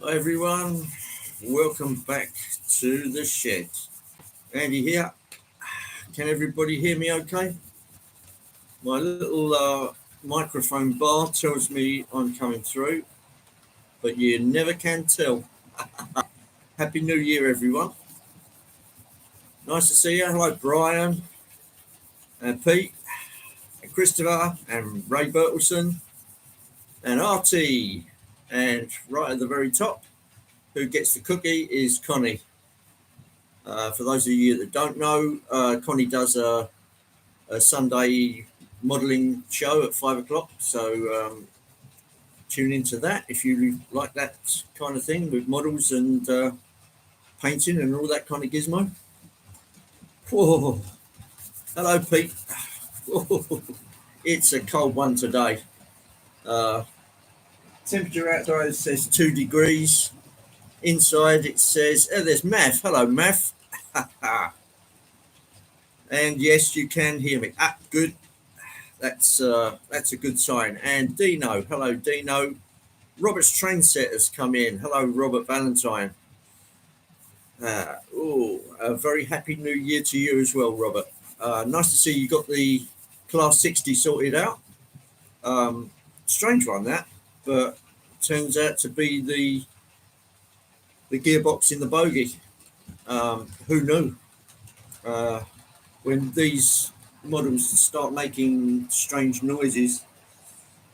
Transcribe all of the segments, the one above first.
Hi everyone, welcome back to the shed. Andy here. Can everybody hear me okay? My little microphone bar tells me I'm coming through, but you never can tell. Happy New Year, everyone. Nice to see you. Hello, Brian and Pete and Christopher and Ray Bertelson and Artie. And right at the very top, who gets the cookie is Connie. For those of you that don't know, Connie does a Sunday modelling show at 5 o'clock. So tune into that if you like that kind of thing with models and painting and all that kind of gizmo. Whoa. Hello, Pete. Whoa. It's a cold one today. Uh, Temperature outside says 2 degrees. Inside it says, oh, there's Math. Hello, Math. And yes, you can hear me. Good. That's a good sign. And Dino. Hello, Dino. Robert's train set has come in. Hello, Robert Valentine. A very happy new year to you as well, Robert. Nice to see you got the Class 60 sorted out. Strange one, that, but turns out to be the gearbox in the bogey. Who knew? When these models start making strange noises,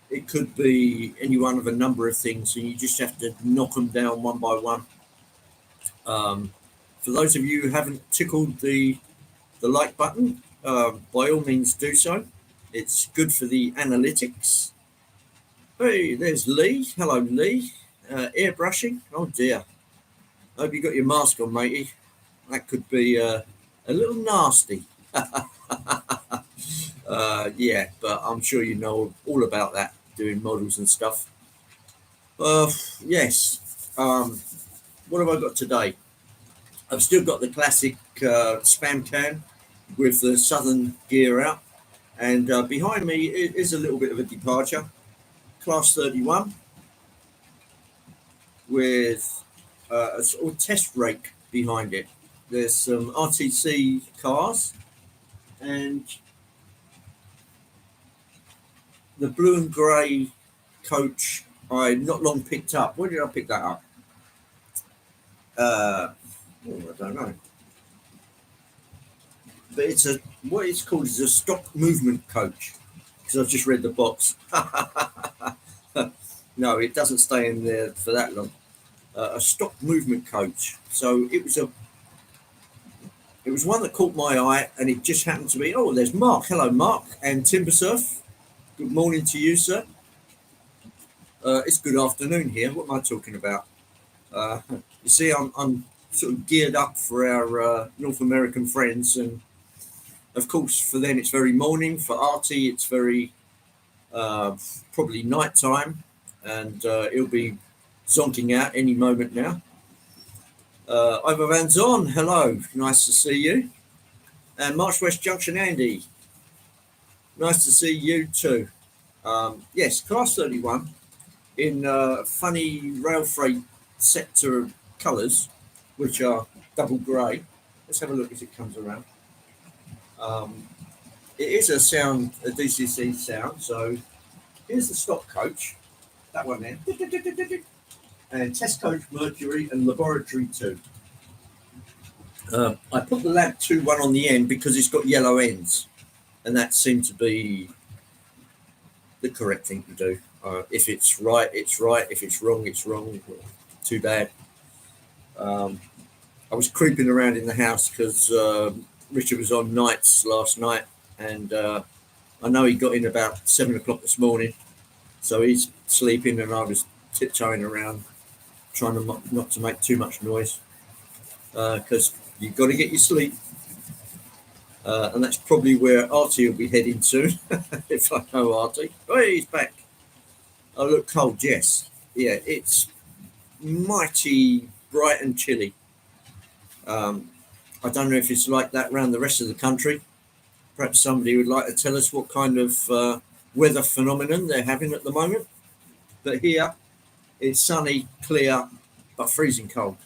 it could be any one of a number of things, and you just have to knock them down one by one. For those of you who haven't tickled the like button, by all means do so. It's good for the analytics. Hey, there's Lee. Hello, Lee. Airbrushing. Oh dear. Hope you got your mask on, matey. That could be a little nasty. Yeah, but I'm sure you know all about that, doing models and stuff. Yes. What have I got today? I've still got the classic spam can with the southern gear out, and behind me is a little bit of a departure. Class 31 with a sort of test rake behind it. There's some RTC cars and the blue and grey coach I not long picked up. Where did I pick that up? I don't know. But it's what it's called is a stock movement coach, because I've just read the box. No, it doesn't stay in there for that long. A stock movement coach. So it was one that caught my eye, and it just happened to be. Oh, there's Mark. Hello, Mark, and Timbersurf. Good morning to you, sir. It's good afternoon here. What am I talking about? You see, I'm sort of geared up for our North American friends, and of course, for them it's very morning. For Artie, it's very probably night time, and he'll be zonking out any moment now. Ivor Van Zorn, hello, nice to see you. And March West Junction Andy, nice to see you too. Yes, Class 31 in funny rail freight sector colours, which are double grey. Let's have a look as it comes around. It is a DCC sound, so here's the stock coach, that one there, and test coach Mercury and laboratory 2. I put the lab 2 one on the end because it's got yellow ends, and that seemed to be the correct thing to do. If it's right, it's right. If it's wrong, it's wrong. Too bad. I was creeping around in the house because Richard was on nights last night, and I know he got in about 7 o'clock this morning, so he's sleeping, and I was tiptoeing around trying to not to make too much noise, because you've got to get your sleep. And that's probably where Artie will be heading soon, if I know Artie. Oh, he's back. Oh, look, cold, yes. Yeah, it's mighty bright and chilly. I don't know if it's like that around the rest of the country. Perhaps somebody would like to tell us what kind of weather phenomenon they're having at the moment. But here, it's sunny, clear, but freezing cold.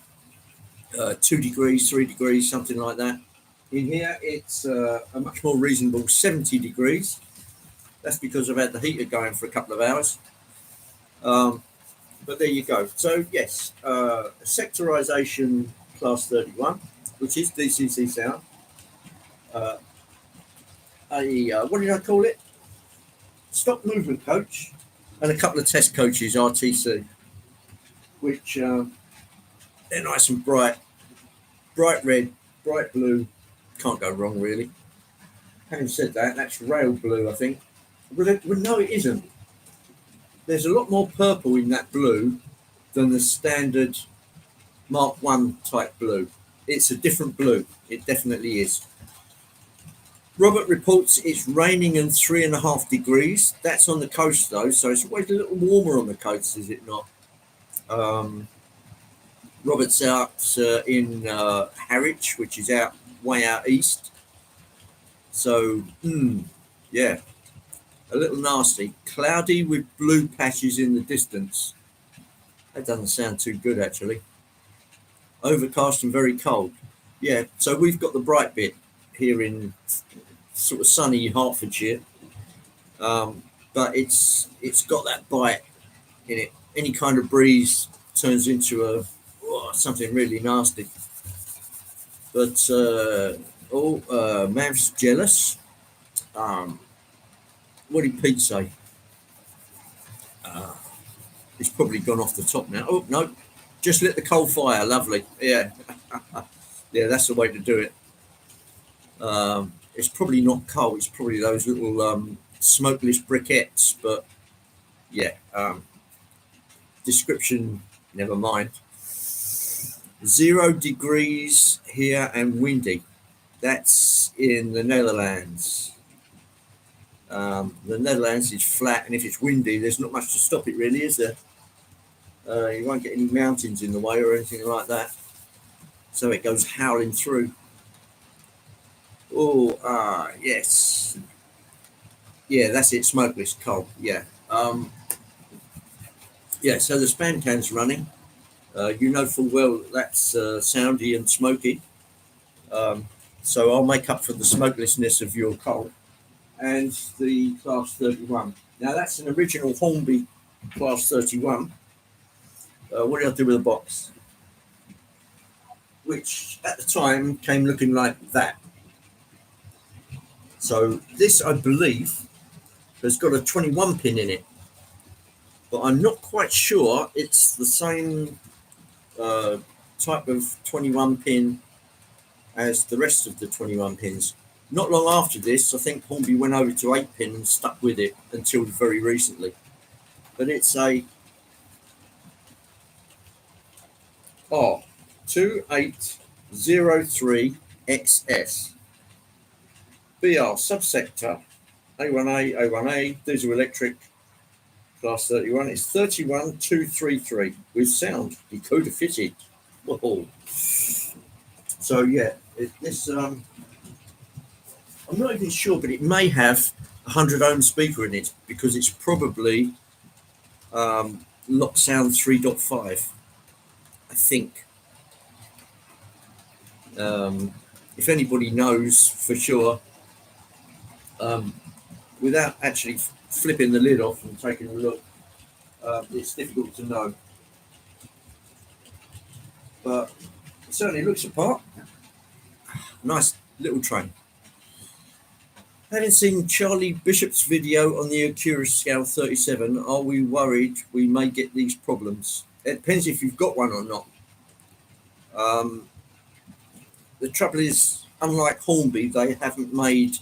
2 degrees, 3 degrees, something like that. In here, it's a much more reasonable 70 degrees. That's because I've had the heater going for a couple of hours. But there you go. So, yes, sectorization class 31, which is DCC sound. What did I call it? Stop movement coach, and a couple of test coaches, RTC, which they're nice and bright red, bright blue. Can't go wrong, really. Having said that, that's rail blue, I think. Well, no, it isn't. There's a lot more purple in that blue than the standard Mark 1 type blue. It's a different blue. It definitely is. Robert reports it's raining and 3.5 degrees. That's on the coast, though, so it's always a little warmer on the coast, is it not? Robert's out in Harwich, which is way out east. So, yeah, a little nasty. Cloudy with blue patches in the distance. That doesn't sound too good, actually. Overcast and very cold. Yeah, so we've got the bright bit here in sort of sunny Hertfordshire. But it's got that bite in it. Any kind of breeze turns into something really nasty. But Mav's jealous. What did Pete say? It's probably gone off the top now. Oh no, just lit the coal fire. Lovely. Yeah, yeah, that's the way to do it. It's probably not coal. It's probably those little smokeless briquettes. But yeah, description. Never mind. 0 degrees here and windy. That's in the Netherlands. The Netherlands is flat, and if it's windy, there's not much to stop it, really, is there? You won't get any mountains in the way or anything like that. So it goes howling through. Oh, yes. Yeah, that's it, smokeless coal. Yeah. Yeah, so the span can's running. You know full well that's soundy and smoky. So I'll make up for the smokelessness of your coal. And the class 31. Now that's an original Hornby class 31. What did I do with the box? Which at the time came looking like that. So this, I believe, has got a 21 pin in it. But I'm not quite sure it's the same type of 21 pin as the rest of the 21 pins. Not long after this, I think Hornby went over to 8 pin and stuck with it until very recently. But it's a 2803XS. BR subsector A1A, A1A, diesel electric, class 31. It's 31233 with sound, decoder fitted. Whoa. So yeah, this I'm not even sure, but it may have a 100 ohm speaker in it because it's probably lock sound 3.5, I think. If anybody knows for sure, without actually flipping the lid off and taking a look, it's difficult to know. But it certainly looks apart. Nice little train. Having seen Charlie Bishop's video on the Acura Scale 37, are we worried we may get these problems? It depends if you've got one or not. The trouble is, unlike Hornby, they haven't made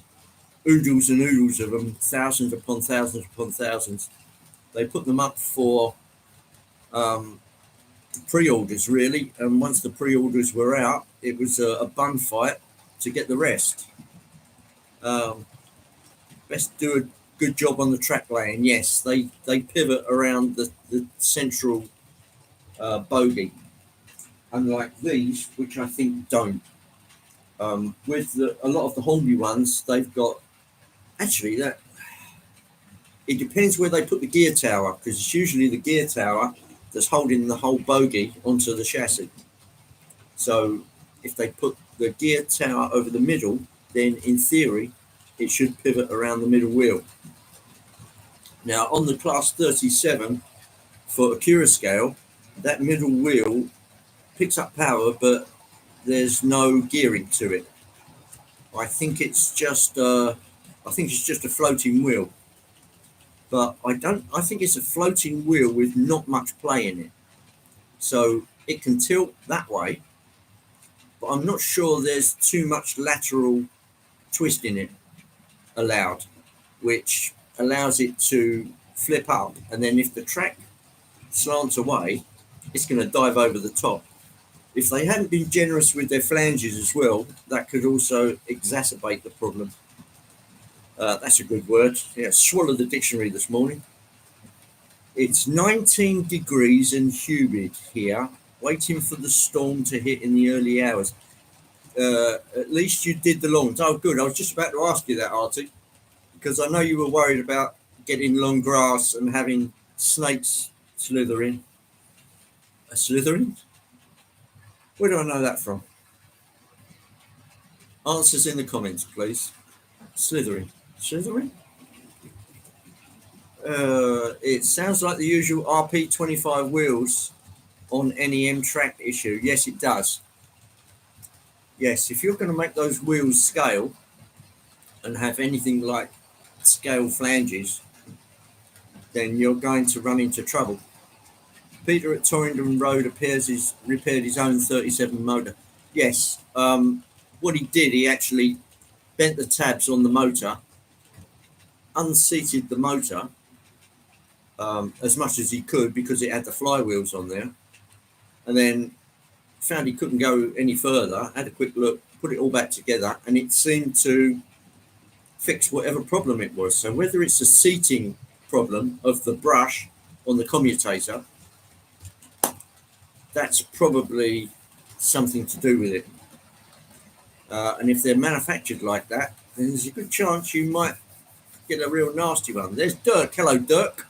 oodles and oodles of them, thousands upon thousands upon thousands. They put them up for pre-orders, really, and once the pre-orders were out, it was a bun fight to get the rest. Best do a good job on the track laying. Yes, they pivot around the central bogie, unlike these, which I think don't. With a lot of the Hornby ones, they've got, actually, that it depends where they put the gear tower, because it's usually the gear tower that's holding the whole bogie onto the chassis. So if they put the gear tower over the middle, then in theory, it should pivot around the middle wheel. Now on the class 37 for Acura scale, that middle wheel picks up power, but there's no gearing to it. I think it's just a floating wheel. But I think it's a floating wheel with not much play in it. So it can tilt that way, but I'm not sure there's too much lateral twist in it allowed, which allows it to flip up. And then if the track slants away, it's going to dive over the top. If they hadn't been generous with their flanges as well, that could also exacerbate the problem. That's a good word. Yeah, swallowed the dictionary this morning. It's 19 degrees and humid here, waiting for the storm to hit in the early hours. At least you did the lawns. Oh, good. I was just about to ask you that, Artie, because I know you were worried about getting long grass and having snakes slither in. A slithering? Where do I know that from? Answers in the comments, please. Slithering. Slithering? It sounds like the usual RP25 wheels on NEM track issue. Yes, it does. Yes, if you're going to make those wheels scale and have anything like scale flanges, then you're going to run into trouble. Peter at Torrington Road repaired his own 37 motor. Yes, what he did, he actually bent the tabs on the motor, unseated the motor as much as he could because it had the flywheels on there, and then found he couldn't go any further, had a quick look, put it all back together, and it seemed to fix whatever problem it was. So whether it's a seating problem of the brush on the commutator, that's probably something to do with it. And if they're manufactured like that, then there's a good chance you might get a real nasty one. There's Dirk. Hello, Dirk.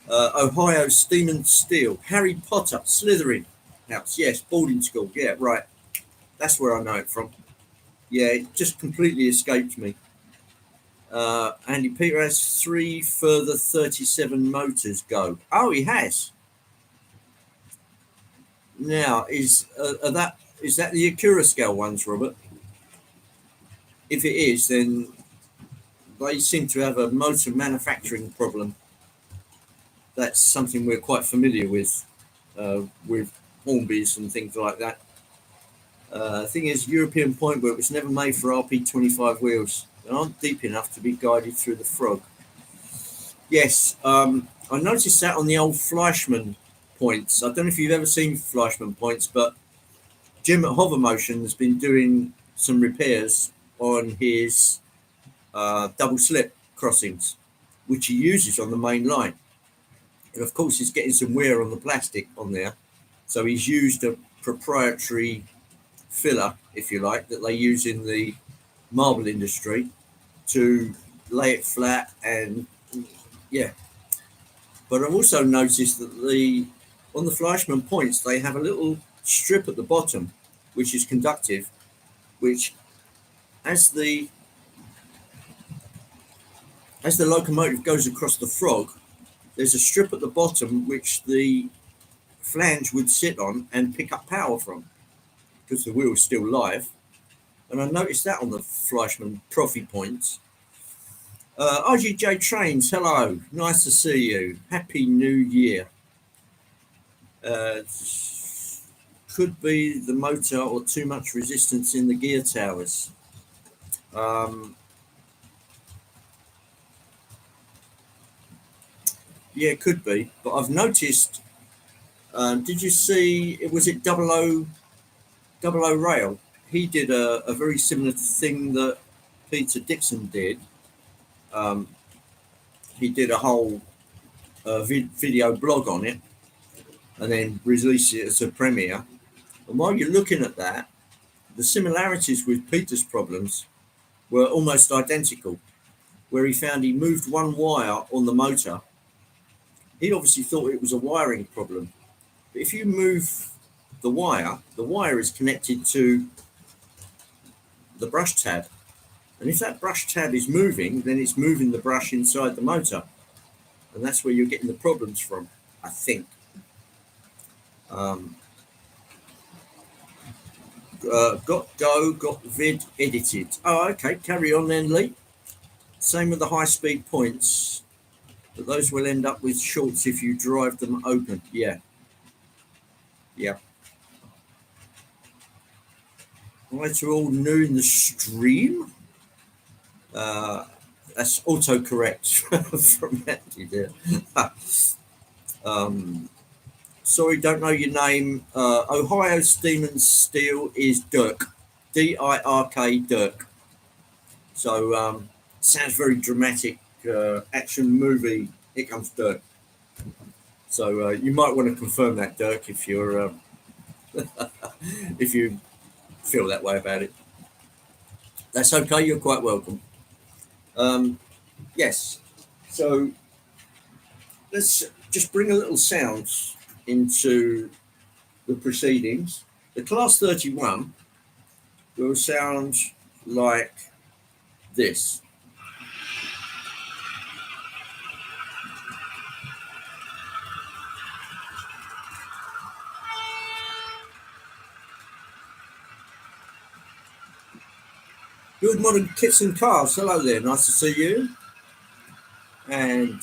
Ohio Steam and Steel. Harry Potter, Slytherin house. Yes, boarding school. Yeah, right. That's where I know it from. Yeah, it just completely escaped me. Andy Peter has 3 further 37 motors go. Oh, he has. Now, is that the Acura scale ones, Robert? If it is, then they seem to have a motor manufacturing problem. That's something we're quite familiar with Hornbys and things like that. Thing is, European point where it was never made for RP25 wheels. They aren't deep enough to be guided through the frog. Yes, I noticed that on the old Fleischmann points. I don't know if you've ever seen Fleischmann points, but Jim at Hover Motion has been doing some repairs on his double slip crossings, which he uses on the main line. And of course, he's getting some wear on the plastic on there. So he's used a proprietary filler, if you like, that they use in the marble industry to lay it flat. And yeah, but I've also noticed that on the Fleischmann points, they have a little strip at the bottom, which is conductive, which as the locomotive goes across the frog, there's a strip at the bottom which the flange would sit on and pick up power from because the wheel's still live. And I noticed that on the Fleischmann Profi points. RGJ Trains, hello. Nice to see you. Happy New Year. Could be the motor or too much resistance in the gear towers. Yeah, it could be. But I've noticed, did you see, was it 00 Rail? He did a very similar thing that Peter Dixon did. He did a whole video blog on it and then released it as a premiere. And while you're looking at that, the similarities with Peter's problems were almost identical, where he found he moved one wire on the motor he obviously thought it was a wiring problem. But if you move the wire is connected to the brush tab. And if that brush tab is moving, then it's moving the brush inside the motor. And that's where you're getting the problems from, I think. Got vid edited. Oh, okay, carry on then, Lee. Same with the high-speed points. But those will end up with shorts if you drive them open. Yeah. Right, to all new in the stream. That's autocorrect from Andy there. Sorry, don't know your name. Ohio Steam and Steel is Dirk. D-I-R-K, Dirk. So sounds very dramatic. Action movie. Here comes Dirk. So you might want to confirm that, Dirk, if you're if you feel that way about it. That's okay. You're quite welcome. Yes. So let's just bring a little sound into the proceedings. The Class 31 will sound like this. Good Modern Kits and Cars. Hello there. Nice to see you. And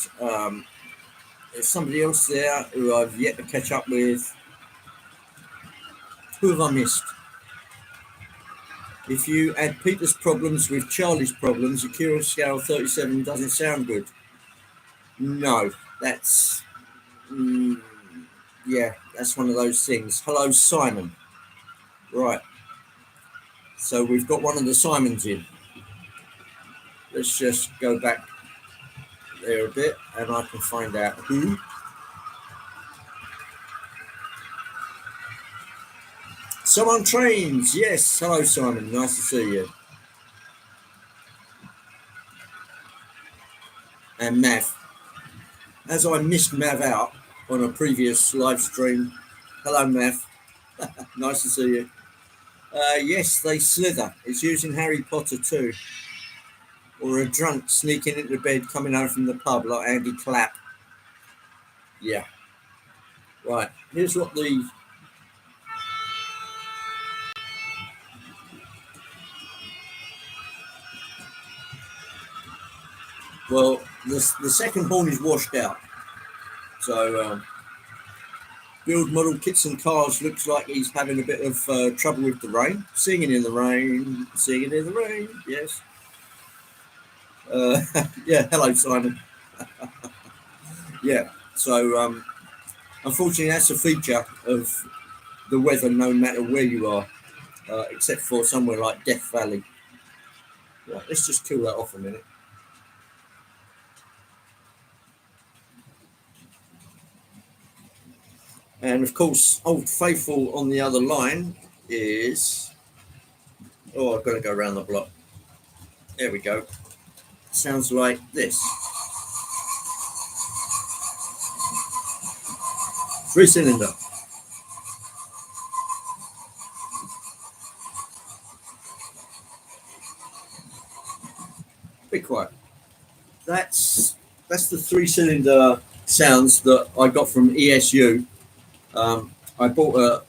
there's somebody else there who I've yet to catch up with. Who have I missed? If you add Peter's problems with Charlie's problems, a Kira scale 37 doesn't sound good. No, that's... yeah, that's one of those things. Hello, Simon. Right. So we've got one of the Simons in. Let's just go back there a bit and I can find out who. Someone Trains. Yes. Hello, Simon. Nice to see you. And Mav. As I missed Mav out on a previous live stream. Hello, Mav. Nice to see you. Yes, they slither. It's using Harry Potter too. Or a drunk sneaking into bed coming home from the pub like Andy Clapp. Yeah. Right. Here's what the... Well, the second horn is washed out. So... Build Model Kits and Cars looks like he's having a bit of trouble with the rain. Singing in the rain, singing in the rain, yes. Yeah, hello, Simon. Yeah, so unfortunately that's a feature of the weather no matter where you are, except for somewhere like Death Valley. Right, let's just kill that off a minute. And of course, Old Faithful on the other line is... Oh, I've got to go around the block. There we go. Sounds like this. 3-cylinder. Be quiet. That's the 3-cylinder sounds that I got from ESU. I bought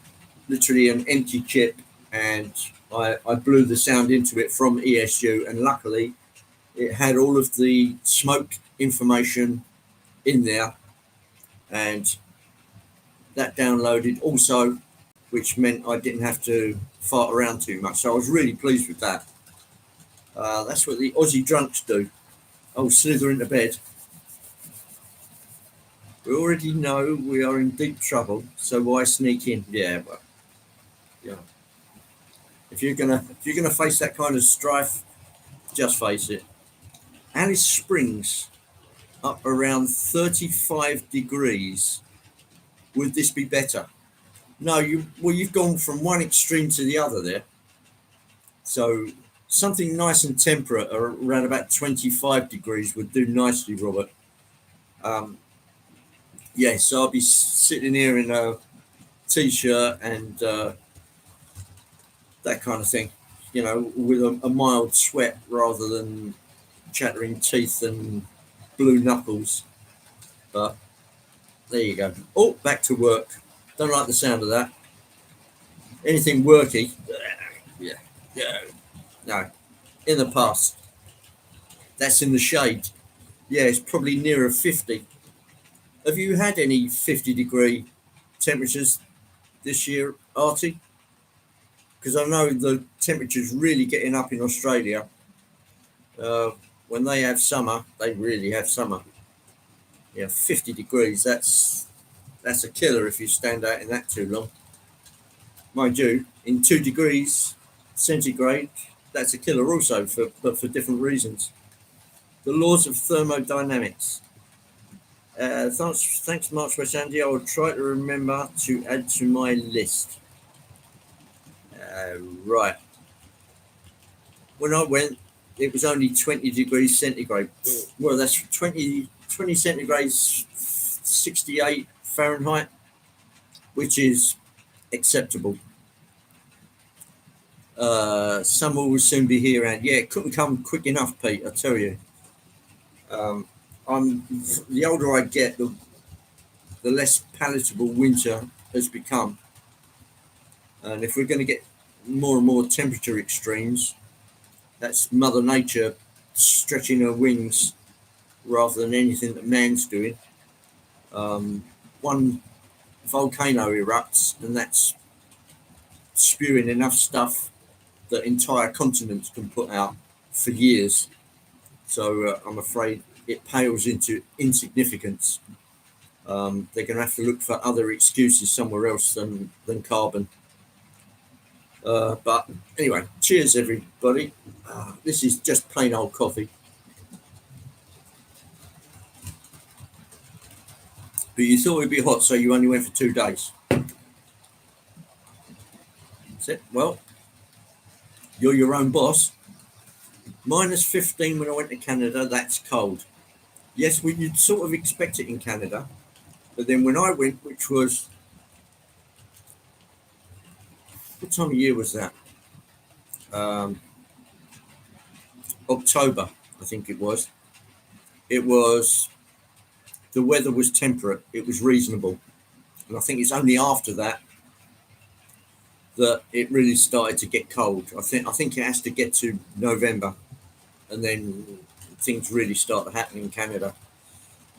literally an empty chip and I blew the sound into it from ESU, and luckily it had all of the smoke information in there, and that downloaded also, which meant I didn't have to fart around too much. So I was really pleased with that. That's what the Aussie drunks do. Oh, slither into bed. We already know we are in deep trouble, so why sneak in? Yeah, well, yeah. If you're gonna face that kind of strife, just face it. Alice Springs up around 35 degrees. Would this be better? No, you've gone from one extreme to the other there. So something nice and temperate around about 25 degrees would do nicely, Robert. Yeah, so I'll be sitting here in a t-shirt and that kind of thing, you know, with a mild sweat rather than chattering teeth and blue knuckles. But there you go. Oh, back to work. Don't like the sound of that. Anything worky? Yeah, yeah. No, in the past. That's in the shade. Yeah, it's probably nearer 50. Have you had any 50-degree temperatures this year, Artie? Because I know the temperature's really getting up in Australia. Uh, when they have summer, they really have summer. Yeah, 50 degrees. That's a killer if you stand out in that too long. Mind you, in 2 degrees centigrade, that's a killer also, but for different reasons. The laws of thermodynamics. Thanks, March West Andy. I will try to remember to add to my list. Right. When I went, it was only 20 degrees centigrade. Well, that's 20 centigrades, 68 Fahrenheit, which is acceptable. Summer will soon be here, and yeah, it couldn't come quick enough, Pete. I tell you. Um, I'm the older I get, the less palatable winter has become, and if we're going to get more and more temperature extremes, that's Mother Nature stretching her wings rather than anything that man's doing. One volcano erupts, and that's spewing enough stuff that entire continents can put out for years. So I'm afraid it pales into insignificance. They're going to have to look for other excuses somewhere else than carbon. But anyway, cheers everybody. This is just plain old coffee. But you thought it'd be hot, so you only went for 2 days. That's it. Well, you're your own boss. -15 when I went to Canada. That's cold. Yes, you'd sort of expect it in Canada, but then when I went, which was what time of year was that? Um, October, I think it was. It was the weather was temperate. It was reasonable, and I think it's only after that that it really started to get cold. I think it has to get to November, and then things really start to happen in Canada.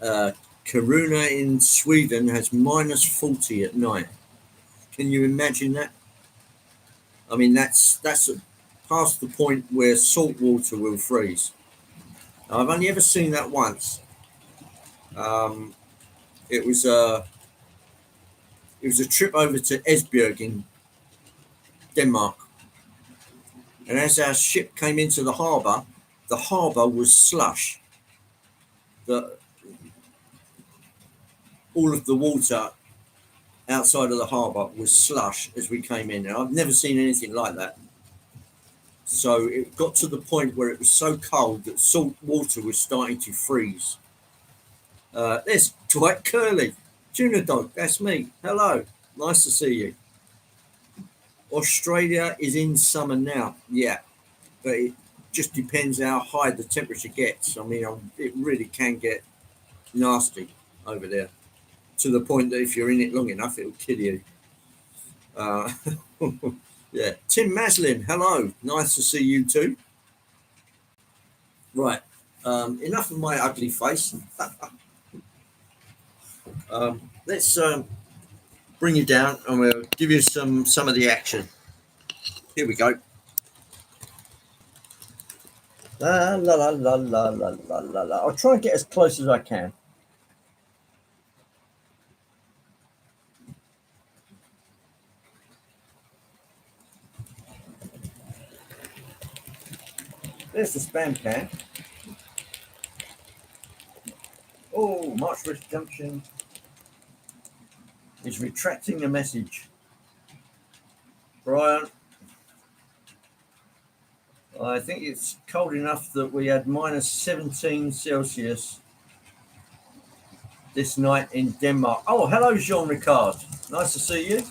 Uh, Kiruna in Sweden has -40 at night. Can you imagine that? I mean, that's past the point where salt water will freeze. I've only ever seen that once. Um, it was a trip over to Esbjerg in Denmark, and as our ship came into the harbour was slush. The all of the water outside of the harbour was slush as we came in, and I've never seen anything like that. So it got to the point where it was so cold that salt water was starting to freeze. There's Dwight Curley, Tuna Dog. That's me. Hello, nice to see you. Australia is in summer now. Yeah, but it just depends how high the temperature gets. I mean, it really can get nasty over there to the point that if you're in it long enough, it'll kill you. Uh, yeah, Tim Maslin, hello, nice to see you too. Right, enough of my ugly face. Let's bring you down, and we'll give you some of the action. Here we go. La la la la la la la la la. I'll try and get as close as I can. There's the spam can. Oh, Marchbridge Junction is retracting the message. Brian, I think it's cold enough that we had -17 Celsius this night in Denmark. Oh, hello, Jean Ricard. Nice to see you.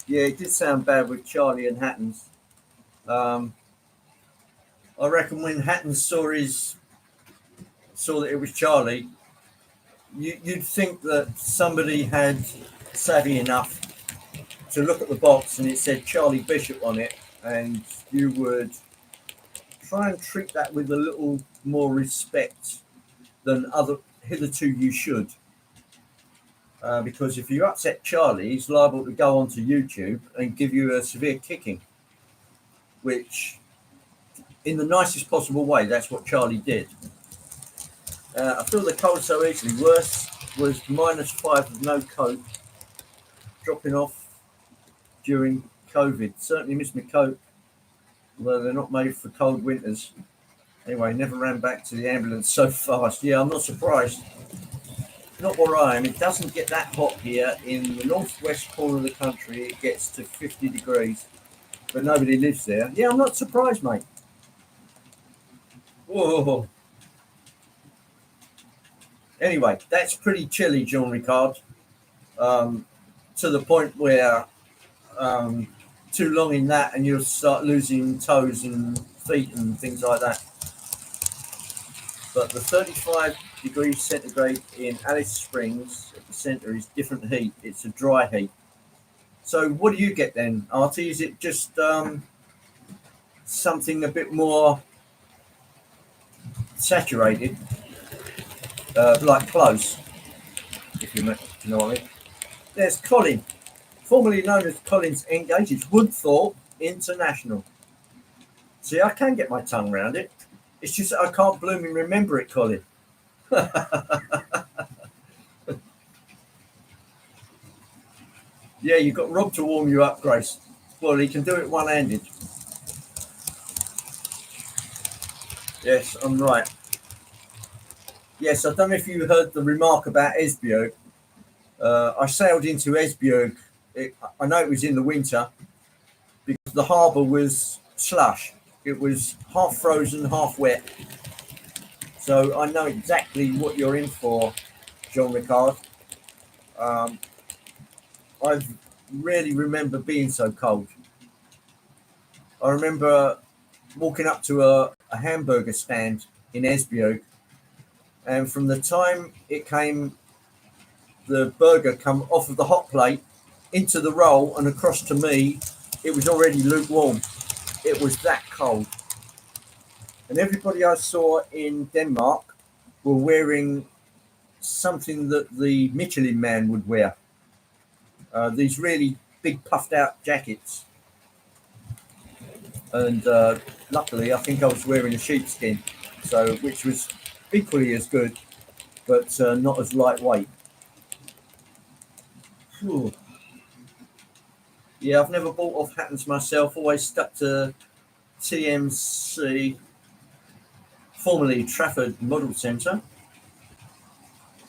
Yeah, it did sound bad with Charlie and Hattons. I reckon when Hattons saw that it was Charlie, you'd think that somebody had savvy enough to look at the box and it said Charlie Bishop on it, and you would try and treat that with a little more respect than other hitherto you should. Because if you upset Charlie, he's liable to go onto YouTube and give you a severe kicking, which, in the nicest possible way, that's what Charlie did. I feel the cold so easily. Worse was -5 with no coat, dropping off during COVID. Certainly miss my coat, although they're not made for cold winters. Anyway, never ran back to the ambulance so fast. Yeah, I'm not surprised. Not where I am. It doesn't get that hot here. In the northwest corner of the country, it gets to 50 degrees, but nobody lives there. Yeah, I'm not surprised, mate. Whoa. Anyway, that's pretty chilly, Jean Ricard, to the point where too long in that and you'll start losing toes and feet and things like that. But the 35 degrees centigrade in Alice Springs at the centre is different heat. It's a dry heat. So what do you get then, Artie? Is it just something a bit more saturated, like close, if you know what I mean? There's Colin, formerly known as Collins Engage. It's Woodthorpe International. See, I can get my tongue around it. It's just that I can't blooming remember it, Colin. Yeah, you've got Rob to warm you up, Grace. Well, he can do it one-handed. Yes, I'm right. Yes, I don't know if you heard the remark about Esbjerg. I sailed into Esbjerg. I know it was in the winter because the harbour was slush. It was half frozen, half wet. So I know exactly what you're in for, Jean Ricard. I rarely remember being so cold. I remember walking up to a hamburger stand in Esbjerg, and from the time the burger come off of the hot plate into the roll and across to me, it was already lukewarm. It was that cold. And everybody I saw in Denmark were wearing something that the Michelin man would wear. These really big puffed out jackets. And luckily, I think I was wearing a sheepskin, so which was equally as good, but not as lightweight. Whew. Yeah, I've never bought off Hattons myself. Always stuck to TMC, formerly Trafford Model Centre,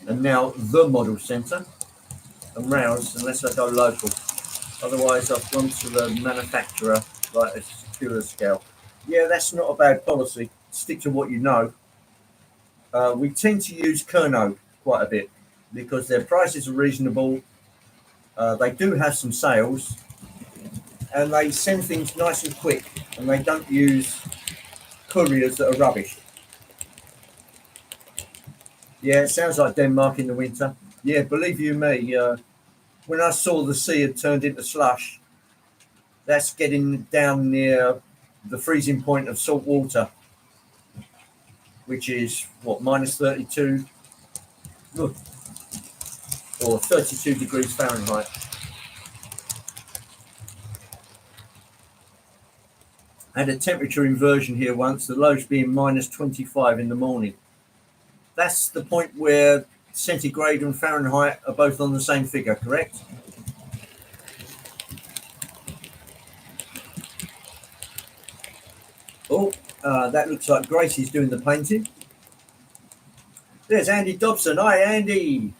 and now the Model Centre, and Rouse, unless I go local. Otherwise, I've gone to the manufacturer, like a secure scale. Yeah, that's not a bad policy. Stick to what you know. We tend to use Kerno quite a bit because their prices are reasonable. They do have some sales, and they send things nice and quick, and they don't use couriers that are rubbish. Yeah, it sounds like Denmark in the winter. Yeah, believe you me, when I saw the sea had turned into slush, that's getting down near the freezing point of salt water, which is what, -32 or 32 degrees Fahrenheit. I had a temperature inversion here once, the lows being -25 in the morning. That's the point where centigrade and Fahrenheit are both on the same figure, correct? Oh, that looks like Gracie's doing the painting. There's Andy Dobson. Hi, Andy.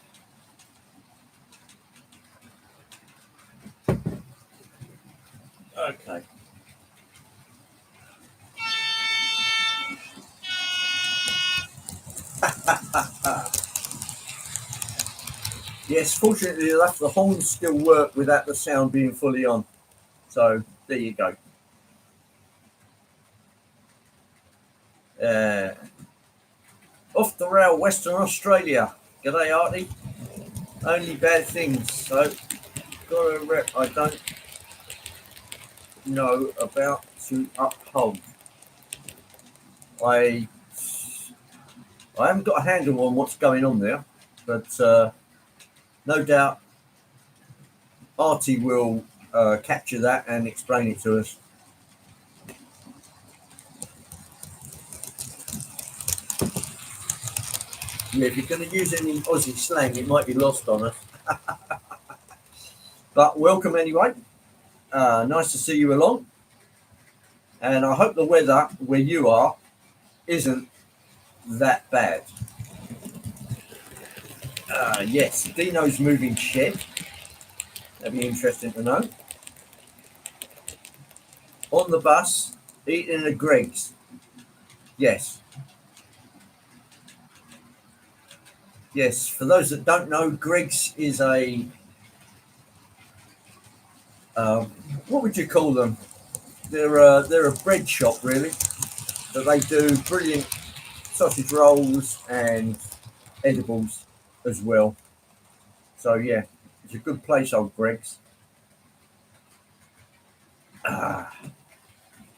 Okay. Yes, fortunately enough, the horns still work without the sound being fully on. So there you go. Uh, Off the rail, Western Australia. G'day, Artie. Only bad things. So got a rep I don't know about to uphold. I haven't got a handle on what's going on there, but no doubt Artie will capture that and explain it to us. Yeah, if you're going to use any Aussie slang, it might be lost on us. But welcome anyway. Nice to see you along. And I hope the weather where you are isn't that bad. Yes, Dino's moving shed. That'd be interesting to know. On the bus, eating a Greg's. Yes. Yes, for those that don't know, Greg's is a, what would you call them? They're a bread shop, really. But they do brilliant sausage rolls and edibles as well. So, yeah, it's a good place, old Greg's.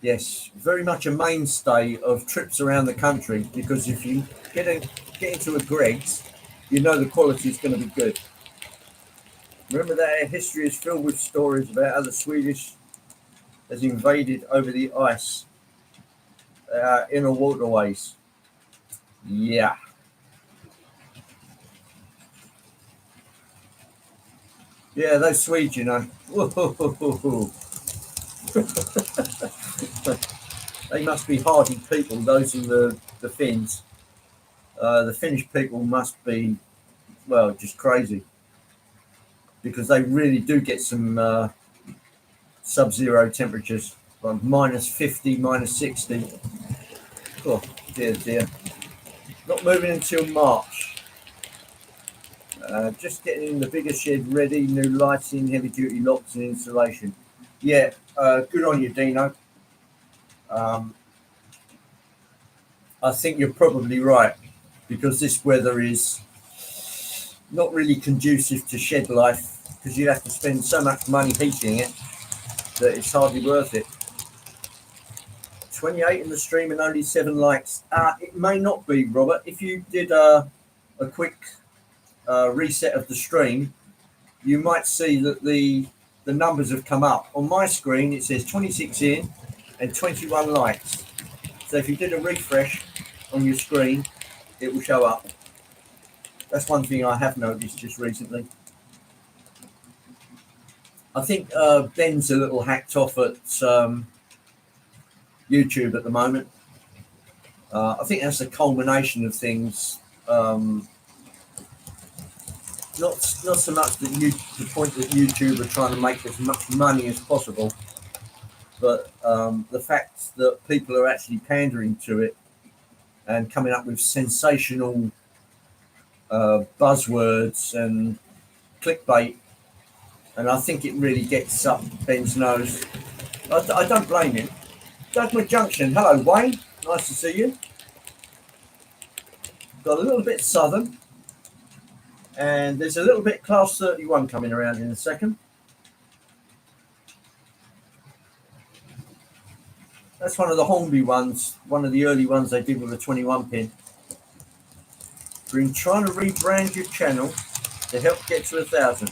Yes, very much a mainstay of trips around the country, because if you get into a Greg's, you know the quality is going to be good. Remember that history is filled with stories about how the Swedish has invaded over the ice, inner waterways. Yeah. Yeah, those Swedes, you know. They must be hardy people, those in the Finns. The Finnish people must be, well, just crazy, because they really do get some sub-zero temperatures, like minus 50, minus 60. Oh, dear, dear. Not moving until March. Just getting the bigger shed ready, new lighting, heavy-duty locks and insulation. Yeah, good on you, Dino. I think you're probably right, because this weather is not really conducive to shed life, because you have to spend so much money heating it that it's hardly worth it. 28 in the stream and only 7 likes. It may not be, Robert. If you did a quick reset of the stream, you might see that the numbers have come up. On my screen, it says 26 in and 21 likes. So if you did a refresh on your screen, it will show up. That's one thing I have noticed just recently. I think Ben's a little hacked off at YouTube at the moment. I think that's a culmination of things. Not so much that the point that YouTube are trying to make as much money as possible, but the fact that people are actually pandering to it and coming up with sensational buzzwords and clickbait, and I think it really gets up Ben's nose. I don't blame him. Dugma Junction, hello Wayne, nice to see you. Got a little bit southern, and there's a little bit class 31 coming around in a second. That's one of the Hornby ones, one of the early ones they did with a 21 pin. Been trying to rebrand your channel to help get to 1,000.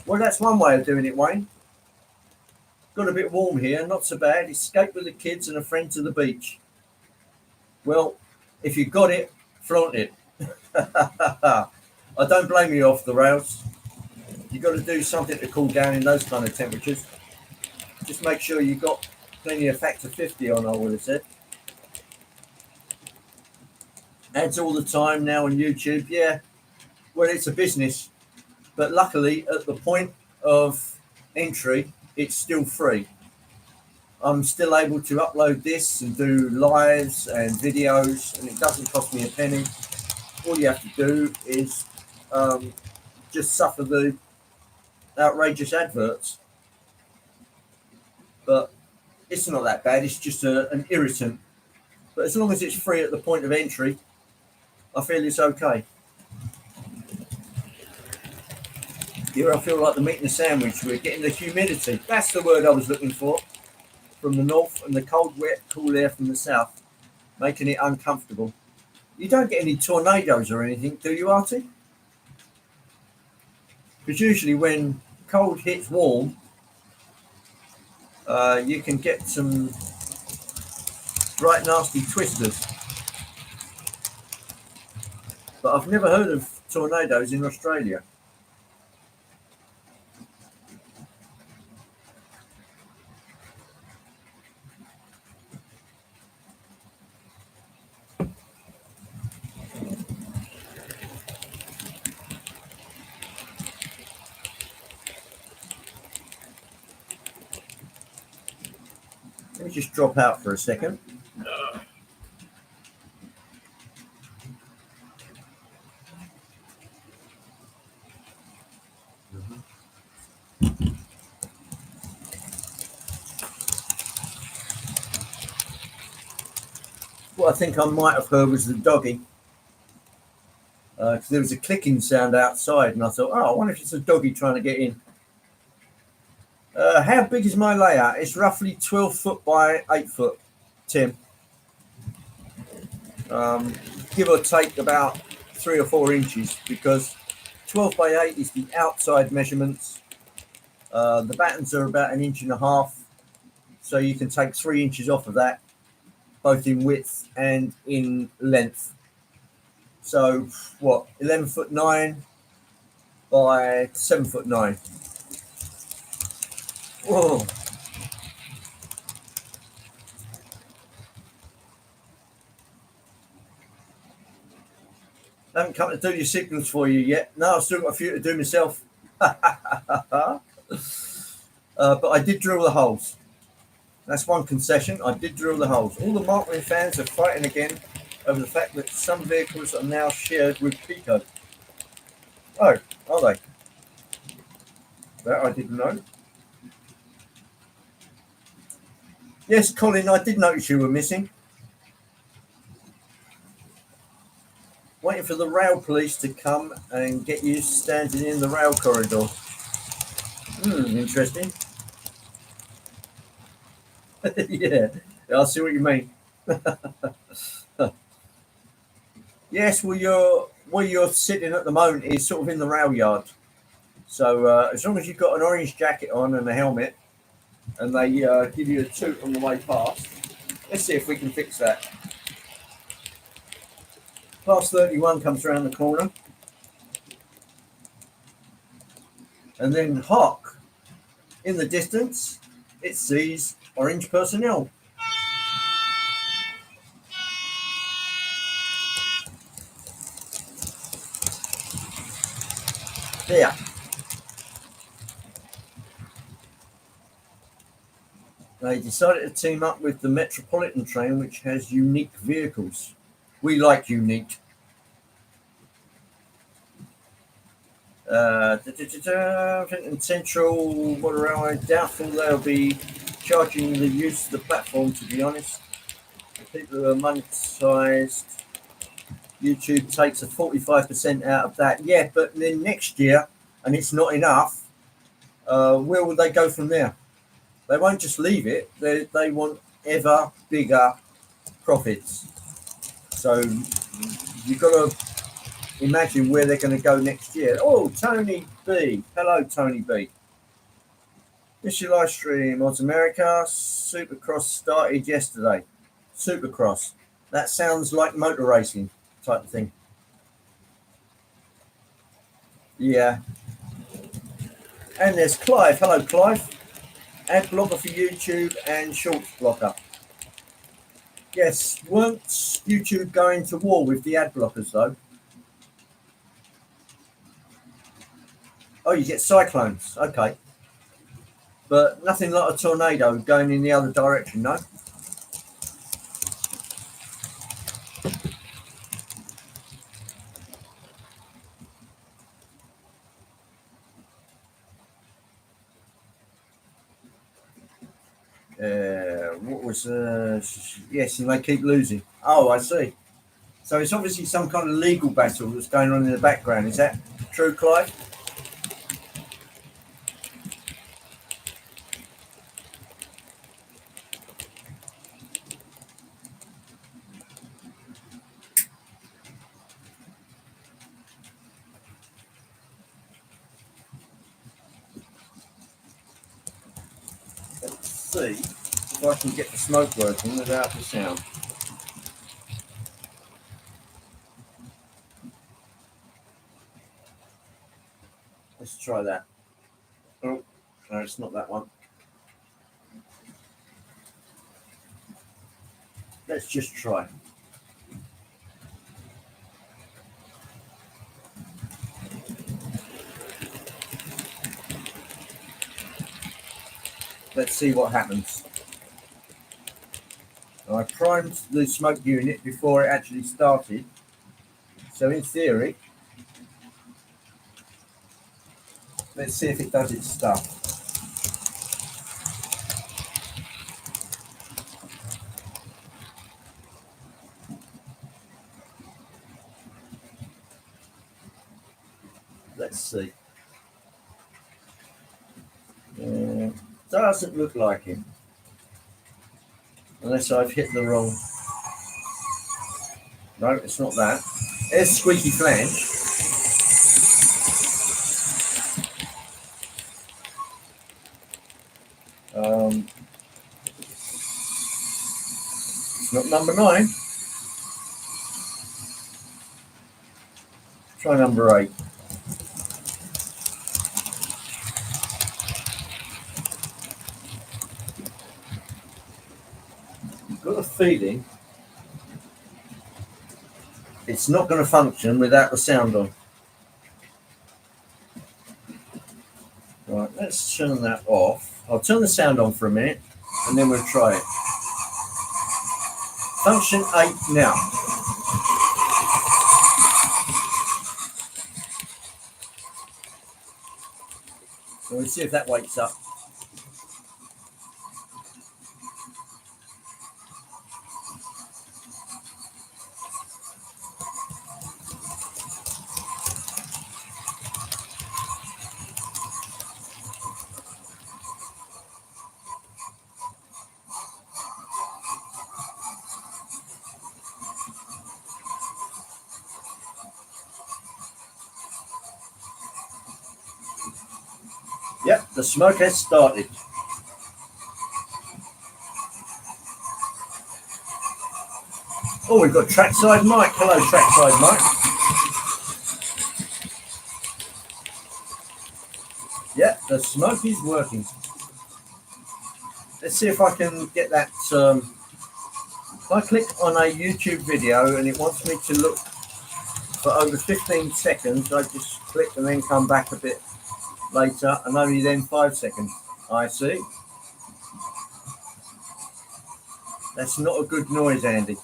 Well, that's one way of doing it, Wayne. Got a bit warm here, not so bad. Escape with the kids and a friend to the beach. Well, if you got it, flaunt it. I don't blame you off the rails. You've got to do something to cool down in those kind of temperatures. Just make sure you've got plenty of factor 50 on, I would have said. Ads all the time now on YouTube. Yeah, well, it's a business. But luckily, at the point of entry, it's still free. I'm still able to upload this and do lives and videos, and it doesn't cost me a penny. All you have to do is just suffer the outrageous adverts. But it's not that bad. It's just an irritant. But as long as it's free at the point of entry, I feel it's okay. Here I feel like the meat in the sandwich. We're getting the humidity. That's the word I was looking for. From the north and the cold, wet, cool air from the south, making it uncomfortable. You don't get any tornadoes or anything, do you, Artie? Because usually when cold hits warm, you can get some right nasty twisters. But I've never heard of tornadoes in Australia. Let me just drop out for a second. What I think I might have heard was the doggy. Because there was a clicking sound outside, and I thought, oh, I wonder if it's a doggy trying to get in. How big is my layout? It's roughly 12 foot by 8 foot, Tim. Give or take about 3 or 4 inches, because 12 by 8 is the outside measurements. The battens are about 1.5 inches, so you can take 3 inches off of that, both in width and in length. So what, 11'9" by 7'9". Whoa. I haven't come to do your signals for you yet. No, I've still got a few to do myself. But I did drill the holes. That's one concession. I did drill the holes. All the Markman fans are fighting again over the fact that some vehicles are now shared with Pico. Oh, are they? That I didn't know. Yes, Colin, I did notice you were missing. Waiting for the rail police to come and get you standing in the rail corridor. Interesting. Yeah, I see what you mean. Yes, well, where you're sitting at the moment is sort of in the rail yard. So as long as you've got an orange jacket on and a helmet, and they give you a toot on the way past, let's see if we can fix that. Class 31 comes around the corner. And then hark, in the distance, it sees orange personnel. There. They decided to team up with the Metropolitan train, which has unique vehicles. We like unique. In Central Water Railway, doubtful they'll be charging the use of the platform, to be honest. The people who are monetised, YouTube takes a 45% out of that. Yeah, but then next year, and it's not enough, where will they go from there? They won't just leave it. They want ever bigger profits. So you've got to imagine where they're going to go next year. Oh, Tony B. Hello, Tony B. This is your live stream. Odds America. Supercross started yesterday. Supercross. That sounds like motor racing type of thing. Yeah. And there's Clive. Hello, Clive. Ad blocker for YouTube and shorts blocker. Yes, weren't YouTube going to war with the ad blockers though? Oh, you get cyclones. Okay. But nothing like a tornado going in the other direction, no? What was? Yes, and they keep losing. Oh, I see. So it's obviously some kind of legal battle that's going on in the background. Is that true, Clive? Let's see if I can get the smoke working without the sound. Let's try that. Oh, no, it's not that one. Let's just try. Let's see what happens. I primed the smoke unit before it actually started. So in theory, let's see if it does its stuff. Let's see. Doesn't look like it. Unless I've hit the wrong. No, it's not that. There's squeaky flange. It's not number 9. Try number 8. I've got a feeling it's not going to function without the sound on. Right, let's turn that off. I'll turn the sound on for a minute and then we'll try it. Function 8 now. So we'll see if that wakes up. Yep, the smoke has started. Oh, we've got trackside Mike. Hello, trackside Mike. Yep, the smoke is working. Let's see if I can get that. If I click on a YouTube video and it wants me to look for over 15 seconds, I just click and then come back a bit later and only then 5 seconds. I see. That's not a good noise, Andy.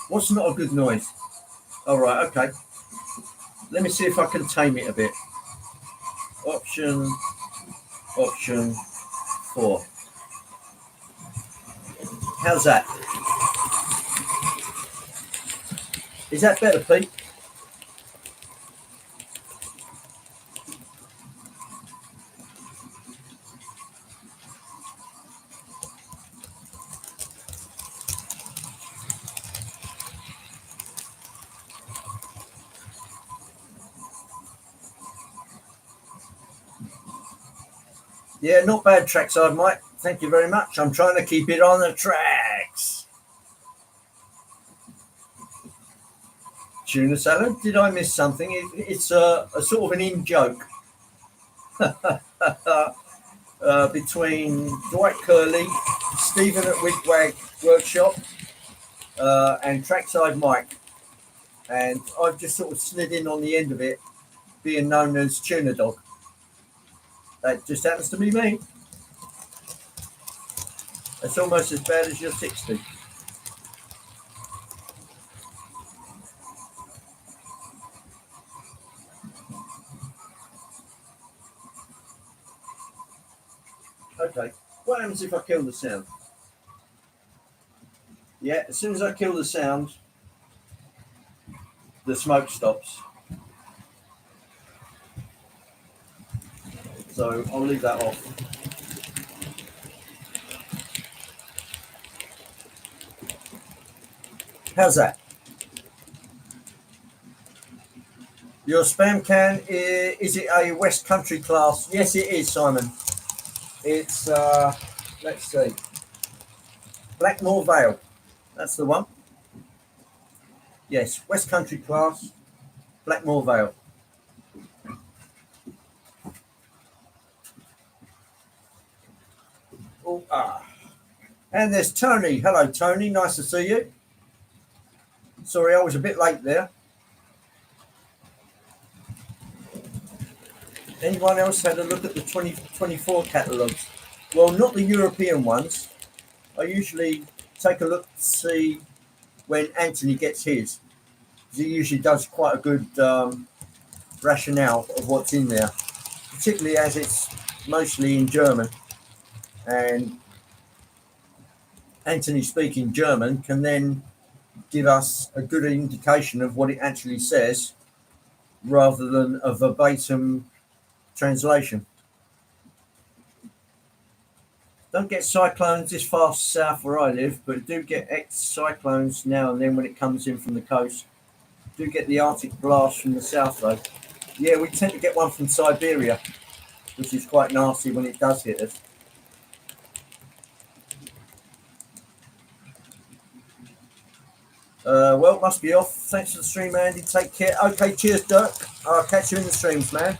What's not a good noise? All right, okay. Let me see if I can tame it a bit. Option 4. How's that? Is that better, Pete? Yeah, not bad, trackside Mike. Thank you very much. I'm trying to keep it on the tracks. Tuna salad? Did I miss something? It's a sort of an in-joke between Dwight Curley, Stephen at Wigwag Workshop, and trackside Mike. And I've just sort of slid in on the end of it, being known as Tuna Dog. That just happens to be me. It's almost as bad as your 60. Okay. What happens if I kill the sound? Yeah, as soon as I kill the sound, the smoke stops. So I'll leave that off. How's that? Your spam can, is it a West Country class? Yes, it is, Simon. It's, let's see, Blackmore Vale. That's the one. Yes, West Country class, Blackmore Vale. Oh, And there's Tony. Hello, Tony. Nice to see you. Sorry, I was a bit late there. Anyone else had a look at the 2024 catalogues? Well, not the European ones. I usually take a look to see when Anthony gets his. He usually does quite a good rationale of what's in there, particularly as it's mostly in German. And Anthony speaking German can then give us a good indication of what it actually says rather than a verbatim translation. Don't get cyclones this far south where I live, but do get cyclones now and then when it comes in from the coast. Do get the Arctic blast from the south though. Yeah, we tend to get one from Siberia, which is quite nasty when it does hit us. Well, must be off. Thanks for the stream, Andy. Take care. Okay, cheers, Dirk. I'll catch you in the streams, man.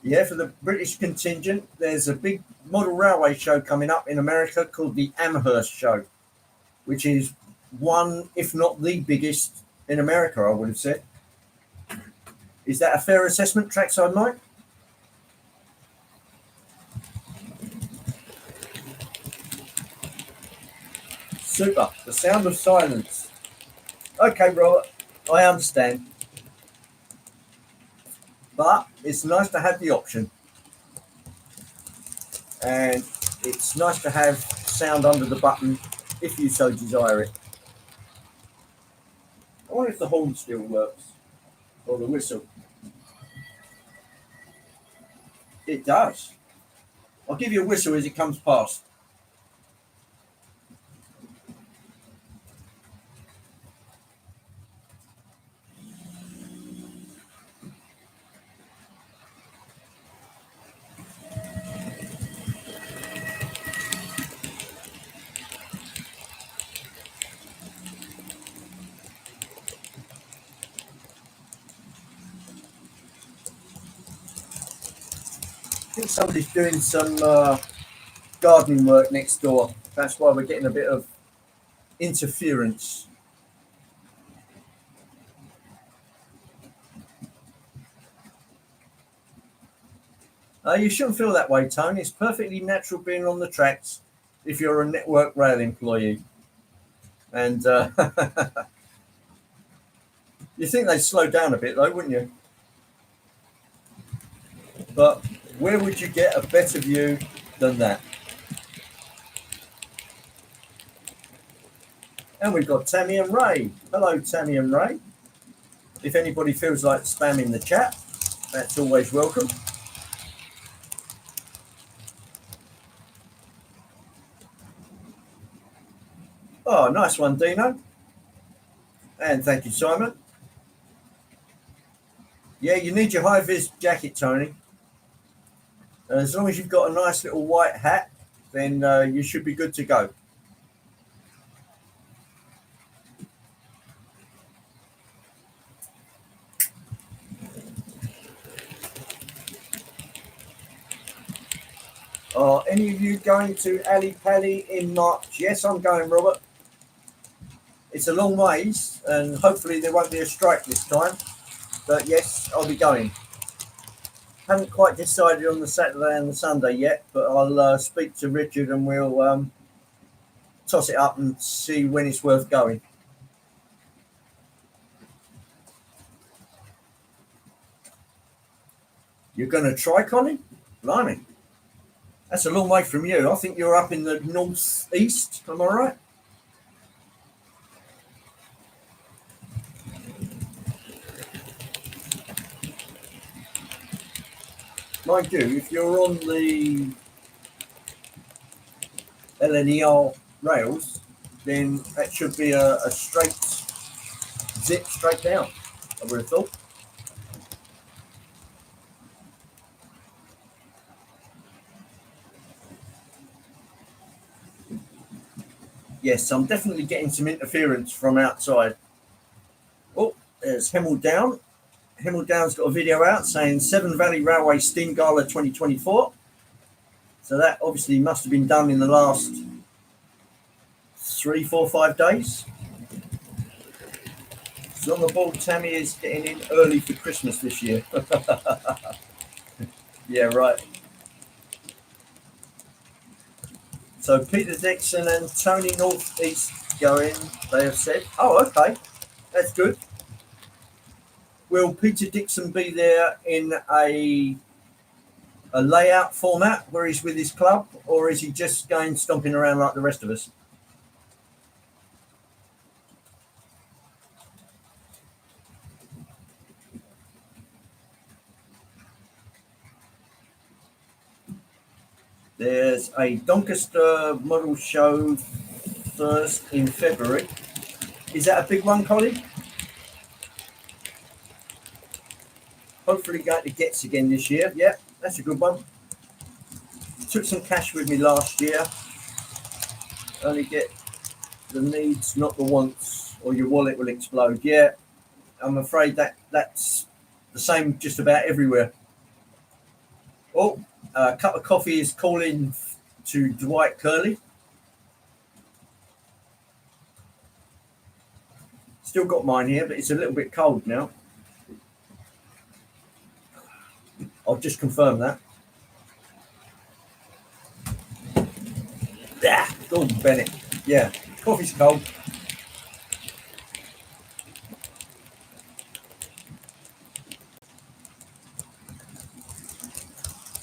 Yeah, for the British contingent, there's a big model railway show coming up in America called the Amherst Show, which is one, if not the biggest in America, I would have said. Is that a fair assessment, Trackside Mike? Super. The sound of silence. Okay, Robert, I understand. But it's nice to have the option. And it's nice to have sound under the button if you so desire it. I wonder if the horn still works. Or the whistle. It does. I'll give you a whistle as it comes past. I think somebody's doing some gardening work next door. That's why we're getting a bit of interference. You shouldn't feel that way, Tony. It's perfectly natural being on the tracks if you're a Network Rail employee. And you think they'd slow down a bit, though, wouldn't you? But where would you get a better view than that? And we've got Tammy and Ray. Hello, Tammy and Ray. If anybody feels like spamming the chat, that's always welcome. Oh, nice one, Dino. And thank you, Simon. Yeah, you need your high-vis jacket, Tony. As long as you've got a nice little white hat, then you should be good to go. Are any of you going to Ali Pali in March? Yes, I'm going, Robert. It's a long ways, and hopefully there won't be a strike this time. But yes, I'll be going. Haven't quite decided on the Saturday and the Sunday yet, but I'll speak to Richard and we'll toss it up and see when it's worth going. You're going to try, Colin? Blimey. That's a long way from you. I think you're up in the northeast. Am I right? Mind you, if you're on the LNER rails, then that should be a straight zip straight down, I would have thought. Yes, I'm definitely getting some interference from outside. Oh, there's Hemel Down. Hemel Down's got a video out saying Severn Valley Railway Steam Gala 2024. So that obviously must have been done in the last 3, 4, 5 days. So on the ball, Tammy is getting in early for Christmas this year. Yeah, right. So Peter Dixon and Tony Northeast going, they have said. Oh, okay. That's good. Will Peter Dixon be there in a layout format where he's with his club, or is he just going stomping around like the rest of us? There's a Doncaster model show first in February. Is that a big one, Colin? Hopefully going to Gets again this year. Yeah, that's a good one. Took some cash with me last year. Only get the needs, not the wants, or your wallet will explode. Yeah, I'm afraid that's the same just about everywhere. Oh, a cup of coffee is calling to Dwight Curley. Still got mine here, but it's a little bit cold now. I'll just confirm that. Yeah, Gordon Bennett. Yeah, coffee's cold.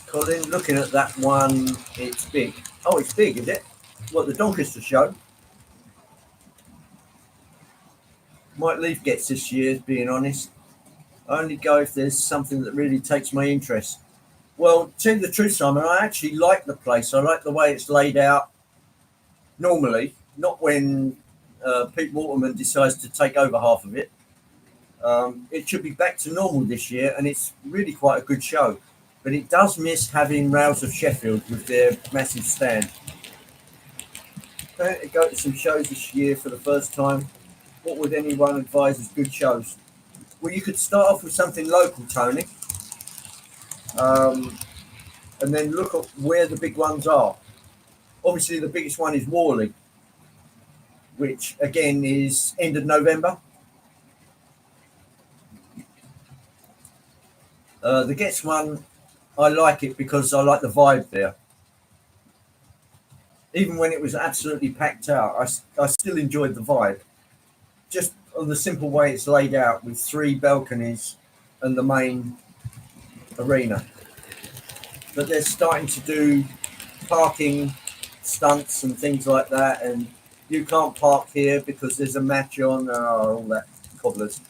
Colin, looking at that one, it's big. Oh, it's big, is it? What, the Doncaster show? Might leave Gets this year, being honest. I only go if there's something that really takes my interest. Well, to tell you the truth, Simon, I actually like the place. I like the way it's laid out normally, not when Pete Waterman decides to take over half of it. It should be back to normal this year, and it's really quite a good show. But it does miss having Rails of Sheffield with their massive stand. Going to go to some shows this year for the first time. What would anyone advise as good shows? Well, you could start off with something local, Tony, and then look at where the big ones are. Obviously, the biggest one is Worley, which again is end of November. The Gets one, I like it because I like the vibe there. Even when it was absolutely packed out, I still enjoyed the vibe. Just on the simple way it's laid out with 3 balconies and the main arena. But they're starting to do parking stunts and things like that, and you can't park here because there's a match on, all that cobblers.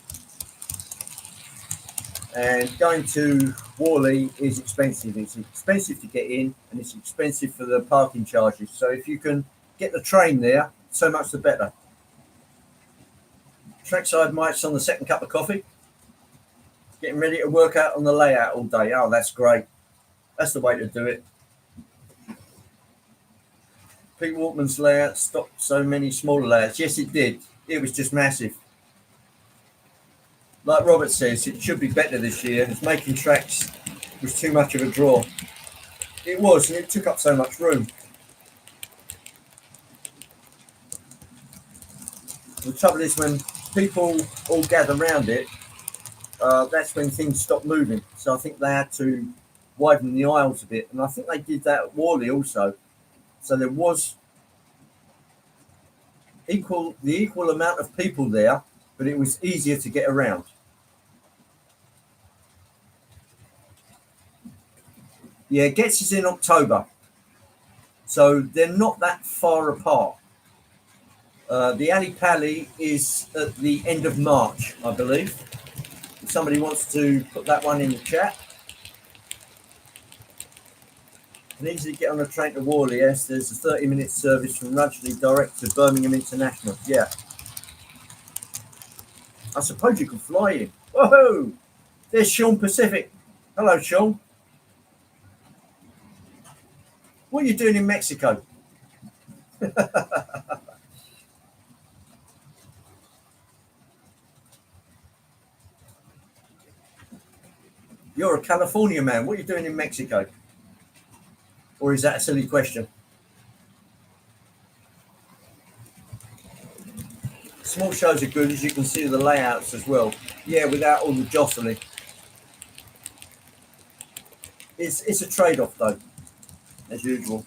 And going to Worley is expensive. It's expensive to get in, and it's expensive for the parking charges. So if you can get the train there, so much the better. Trackside Mike's on the second cup of coffee. Getting ready to work out on the layout all day. Oh, that's great. That's the way to do it. Pete Walkman's layout stopped so many smaller layouts. Yes, it did. It was just massive. Like Robert says, it should be better this year. It's making tracks was too much of a draw. It was, and it took up so much room. The trouble is when people all gather around it, that's when things stop moving. So I think they had to widen the aisles a bit, and I think they did that at Worley also. So there was the equal amount of people there, but it was easier to get around. Yeah, Gets is in October, so they're not that far apart. The Ali Pali is at the end of March, I believe. If somebody wants to put that one in the chat, you can easily get on a train to Worley. Yes, there's a 30-minute service from Rudgley direct to Birmingham International. Yeah, I suppose you could fly in. Whoa! There's Sean Pacific. Hello, Sean. What are you doing in Mexico? You're a California man. What are you doing in Mexico? Or is that a silly question? Small shows are good, as you can see the layouts as well. Yeah, without all the jostling. It's a trade-off though, as usual.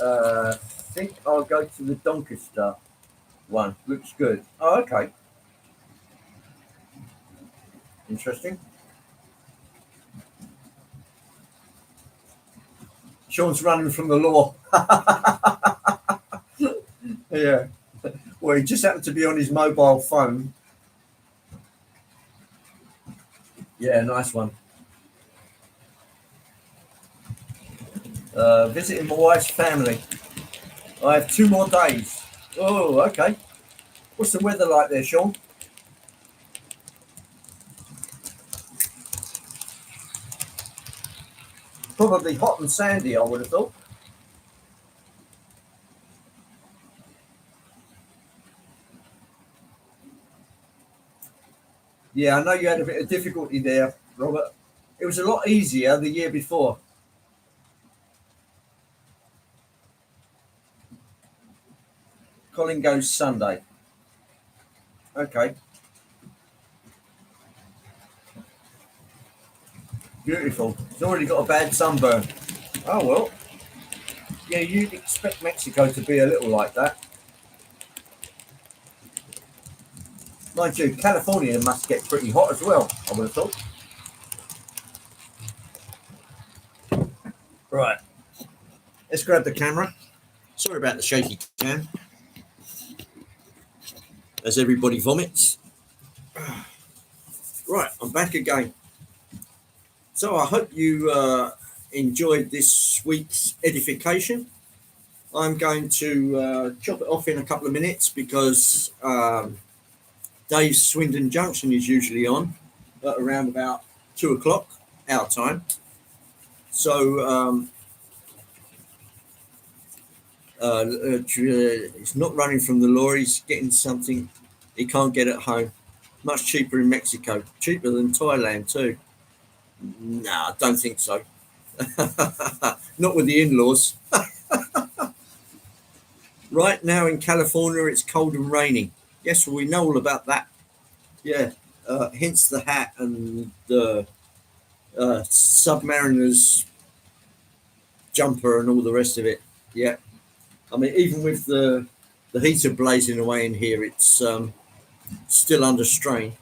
I think I'll go to the Doncaster one. Looks good. Oh, okay. Interesting. Sean's running from the law. Yeah. Well, he just happened to be on his mobile phone. Yeah, nice one. Visiting my wife's family. I have 2 more days. Oh, okay. What's the weather like there, Sean? Probably hot and sandy, I would have thought. Yeah, I know you had a bit of difficulty there, Robert. It was a lot easier the year before. Colin goes Sunday. Okay. Beautiful. He's already got a bad sunburn. Oh, well. Yeah, you'd expect Mexico to be a little like that. Mind you, California must get pretty hot as well, I would have thought. Right. Let's grab the camera. Sorry about the shaky cam. As everybody vomits. Right, I'm back again. So I hope you enjoyed this week's edification. I'm going to chop it off in a couple of minutes because Dave's Swindon Junction is usually on at around about 2 o'clock our time. So he's not running from the law. He's getting something he can't get at home. Much cheaper in Mexico. Cheaper than Thailand too. No, I don't think so. Not with the in-laws. Right now in California, it's cold and rainy. Yes, well, we know all about that. Yeah, hence the hat and the Submariner's jumper and all the rest of it. Yeah, I mean, even with the heater blazing away in here, it's still under strain.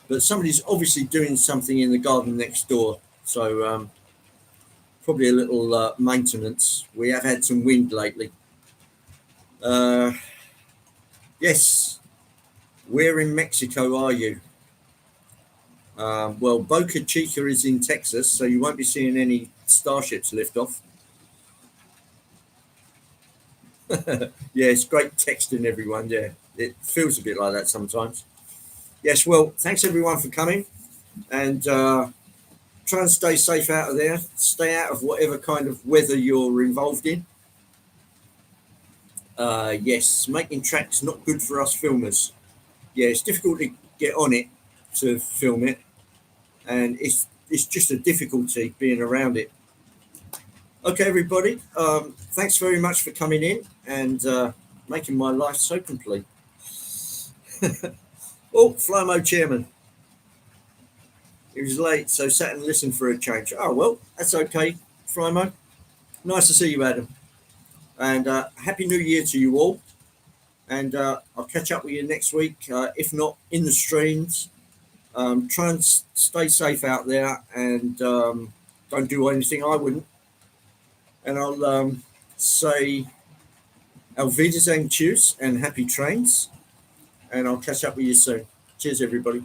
But somebody's obviously doing something in the garden next door, so probably a little maintenance. We have had some wind lately. Yes, where in Mexico are you? Well, Boca Chica is in Texas, so you won't be seeing any starships lift off. Yeah, it's great texting everyone. Yeah, it feels a bit like that sometimes. Yes, well, thanks everyone for coming, and try and stay safe out of there. Stay out of whatever kind of weather you're involved in. Yes, making tracks not good for us filmers. Yeah, it's difficult to get on it to film it, and it's just a difficulty being around it. Okay, everybody, thanks very much for coming in and making my life so complete. Oh, Flomo chairman. He was late, so sat and listened for a change. Oh, well, that's okay, Flomo. Nice to see you, Adam. And Happy New Year to you all. And I'll catch up with you next week, if not in the streams, Try and stay safe out there, and don't do anything I wouldn't. And I'll say Auf Wiedersehen, cheers, and happy trains. And I'll catch up with you soon. Cheers, everybody.